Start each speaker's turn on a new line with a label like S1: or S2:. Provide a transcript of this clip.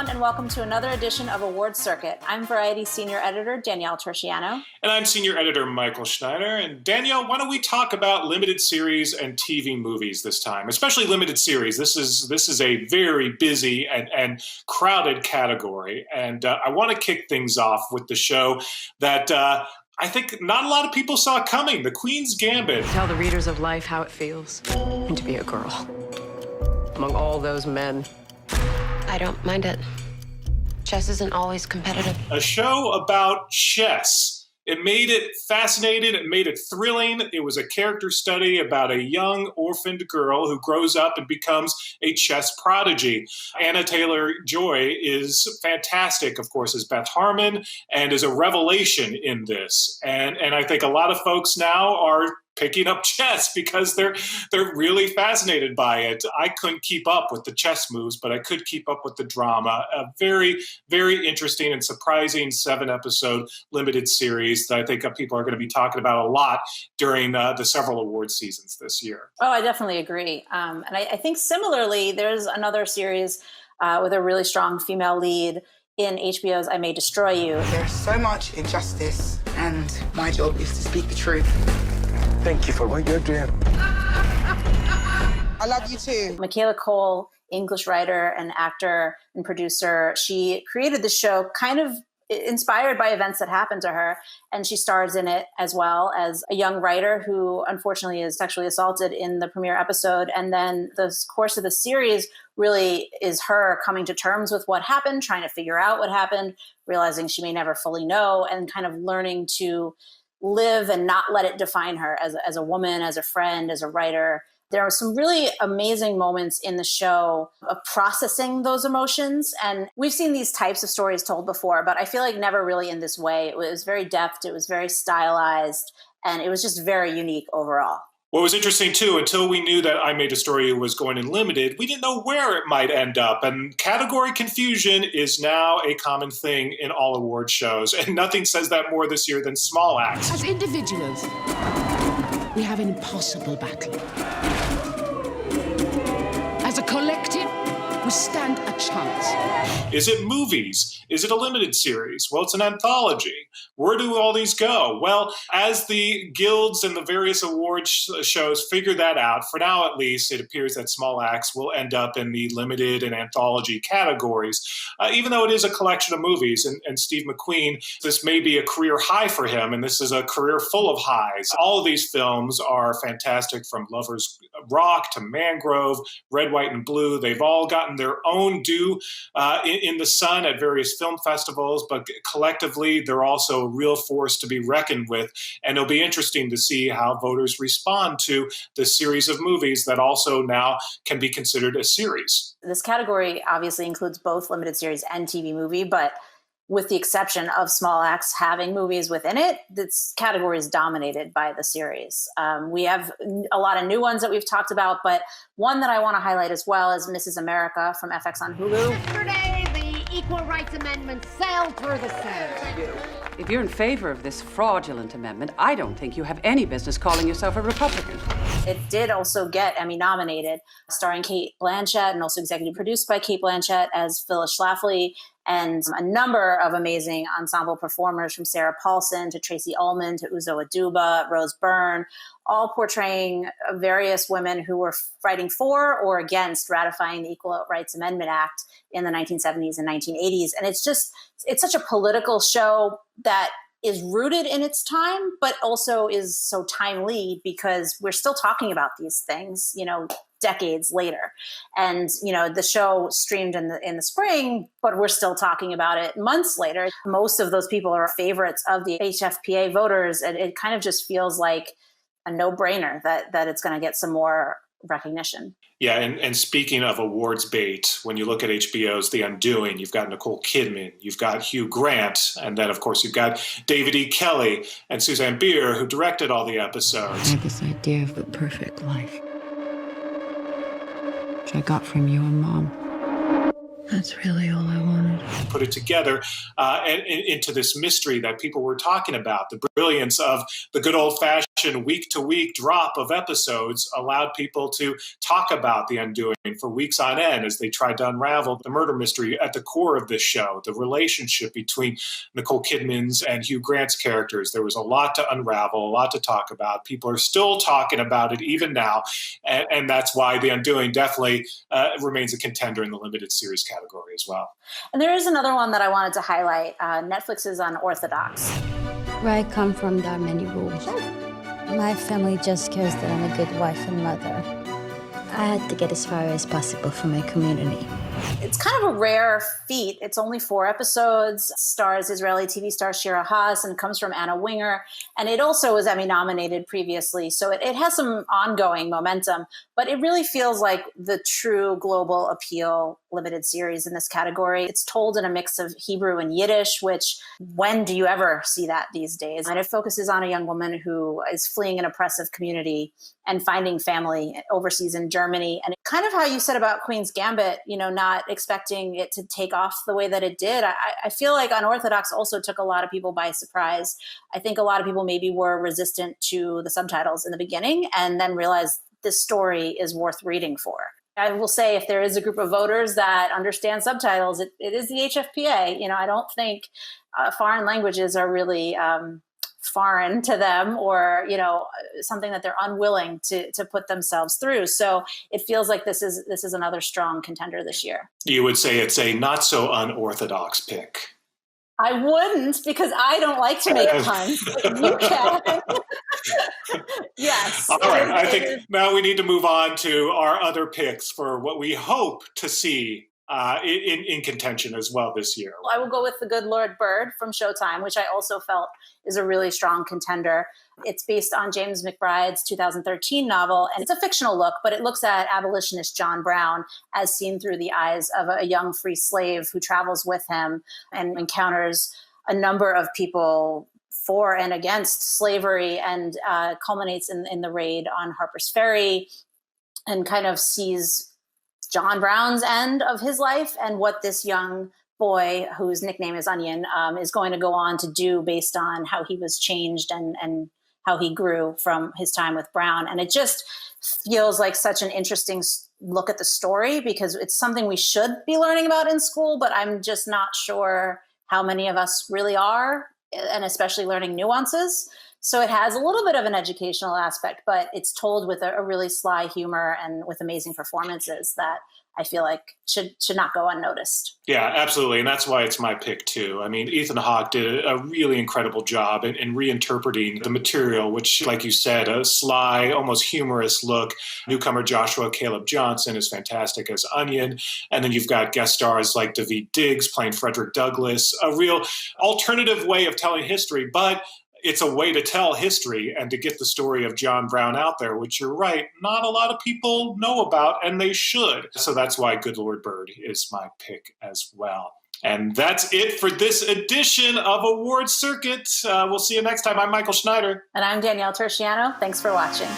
S1: everyone, and welcome to another edition of Awards Circuit. I'm Variety Senior Editor Danielle Terciano.
S2: And I'm Senior Editor Michael Schneider. And Danielle, why don't we talk about limited series and TV movies this time, especially limited series. This is a very busy and crowded category. And I want to kick things off with the show that I think not a lot of people saw coming, The Queen's Gambit.
S3: Tell the readers of life how it feels to be a girl among all those men.
S4: I don't mind it. Chess isn't always competitive.
S2: A show about chess. It made it fascinating. It made it thrilling. It was a character study about a young orphaned girl who grows up and becomes a chess prodigy. Anna Taylor-Joy is fantastic, of course, as Beth Harmon, and is a revelation in this. And I think a lot of folks now are picking up chess because they're really fascinated by it. I couldn't keep up with the chess moves, but I could keep up with the drama. A very, very interesting and surprising 7-episode limited series that I think people are going to be talking about a lot during the several award seasons this year.
S1: Oh, I definitely agree. And I think similarly, there's another series with a really strong female lead in HBO's I May Destroy You.
S5: There's so much injustice, and my job is to speak the truth.
S6: Thank you for what you're doing.
S5: I love you too.
S1: Michaela Cole, English writer and actor and producer, she created the show kind of inspired by events that happened to her. And she stars in it as well as a young writer who unfortunately is sexually assaulted in the premiere episode. And then the course of the series really is her coming to terms with what happened, trying to figure out what happened, realizing she may never fully know, and kind of learning to live and not let it define her as a woman, as a friend, as a writer. There are some really amazing moments in the show of processing those emotions. And we've seen these types of stories told before, but I feel like never really in this way. It was very deft, it was very stylized, and it was just very unique overall.
S2: What was interesting, too, until we knew that I May Destroy You was going in limited, we didn't know where it might end up. And category confusion is now a common thing in all award shows. And nothing says that more this year than Small Axe.
S7: As individuals, we have an impossible battle. As a collective, we stand a chance.
S2: Is it movies? Is it a limited series? Well, it's an anthology. Where do all these go? Well, as the guilds and the various award shows figure that out, for now at least, it appears that Small Axe will end up in the limited and anthology categories, even though it is a collection of movies. And Steve McQueen, this may be a career high for him, and this is a career full of highs. All of these films are fantastic, from Lover's Rock to Mangrove, Red, White, and Blue. They've all gotten their own due in the sun at various film festivals, but collectively, they're also a real force to be reckoned with. And it'll be interesting to see how voters respond to this series of movies that also now can be considered a series.
S1: This category obviously includes both limited series and TV movie, but with the exception of Small Axe having movies within it, this category is dominated by the series. We have a lot of new ones that we've talked about, but one that I want to highlight as well is Mrs. America from FX on Hulu.
S8: Yesterday, the Equal Rights Amendment sailed through the Senate.
S3: If you're in favor of this fraudulent amendment, I don't think you have any business calling yourself a Republican.
S1: It did also get Emmy nominated, starring Cate Blanchett and also executive produced by Cate Blanchett as Phyllis Schlafly, and a number of amazing ensemble performers from Sarah Paulson to Tracy Ullman to Uzo Aduba, Rose Byrne, all portraying various women who were fighting for or against ratifying the Equal Rights Amendment Act in the 1970s and 1980s. And it's such a political show that is rooted in its time, but also is so timely because we're still talking about these things, decades later. And, the show streamed in the spring, but we're still talking about it months later. Most of those people are favorites of the HFPA voters. And it kind of just feels like a no-brainer that it's going to get some more recognition.
S2: Yeah, and speaking of awards bait, when you look at HBO's The Undoing, you've got Nicole Kidman, you've got Hugh Grant, and then, of course, you've got David E. Kelley and Suzanne Bier, who directed all the episodes.
S9: I had this idea of the perfect life, which I got from you and Mom. That's really all I wanted.
S2: Put it together and into this mystery that people were talking about, the brilliance of the good old-fashioned and week-to-week drop of episodes allowed people to talk about The Undoing for weeks on end as they tried to unravel the murder mystery at the core of this show, the relationship between Nicole Kidman's and Hugh Grant's characters. There was a lot to unravel, a lot to talk about. People are still talking about it even now, and that's why The Undoing definitely remains a contender in the limited series category as well.
S1: And there is another one that I wanted to highlight, Netflix's Unorthodox.
S10: Where I come from, there are many rules. My family just cares that I'm a good wife and mother. I had to get as far as possible for my community.
S1: It's kind of a rare feat. It's only 4 episodes, stars Israeli TV star Shira Haas, and comes from Anna Winger. And it also was Emmy nominated previously. So it has some ongoing momentum, but it really feels like the true global appeal limited series in this category. It's told in a mix of Hebrew and Yiddish, which when do you ever see that these days? And it focuses on a young woman who is fleeing an oppressive community and finding family overseas in Germany. And kind of how you said about Queen's Gambit, not expecting it to take off the way that it did. I feel like Unorthodox also took a lot of people by surprise. I think a lot of people maybe were resistant to the subtitles in the beginning and then realized this story is worth reading for. I will say if there is a group of voters that understand subtitles, it is the HFPA. I don't think foreign languages are really foreign to them or, something that they're unwilling to put themselves through. So it feels like this is another strong contender this year.
S2: You would say it's a not so unorthodox pick.
S1: I wouldn't, because I don't like to make puns. You can. Yes.
S2: All right. I think now we need to move on to our other picks for what we hope to see in contention as well this year.
S1: I will go with The Good Lord Bird from Showtime, which I also felt is a really strong contender. It's based on James McBride's 2013 novel, and it's a fictional look, but it looks at abolitionist John Brown as seen through the eyes of a young free slave who travels with him and encounters a number of people for and against slavery, and culminates in the raid on Harper's Ferry, and kind of sees John Brown's end of his life and what this young boy, whose nickname is Onion, is going to go on to do based on how he was changed and how he grew from his time with Brown. And it just feels like such an interesting look at the story, because it's something we should be learning about in school, but I'm just not sure how many of us really are, and especially learning nuances. So it has a little bit of an educational aspect, but it's told with a really sly humor and with amazing performances that I feel like should not go unnoticed.
S2: Yeah, absolutely. And that's why it's my pick too. I mean, Ethan Hawke did a really incredible job in reinterpreting the material, which, like you said, a sly, almost humorous look. Newcomer Joshua Caleb Johnson is fantastic as Onion. And then you've got guest stars like Daveed Diggs playing Frederick Douglass, a real alternative way of telling history, but it's a way to tell history and to get the story of John Brown out there, which you're right, not a lot of people know about, and they should. So that's why Good Lord Bird is my pick as well. And that's it for this edition of Award Circuit. We'll see you next time. I'm Michael Schneider.
S1: And I'm Danielle Terciano. Thanks for watching.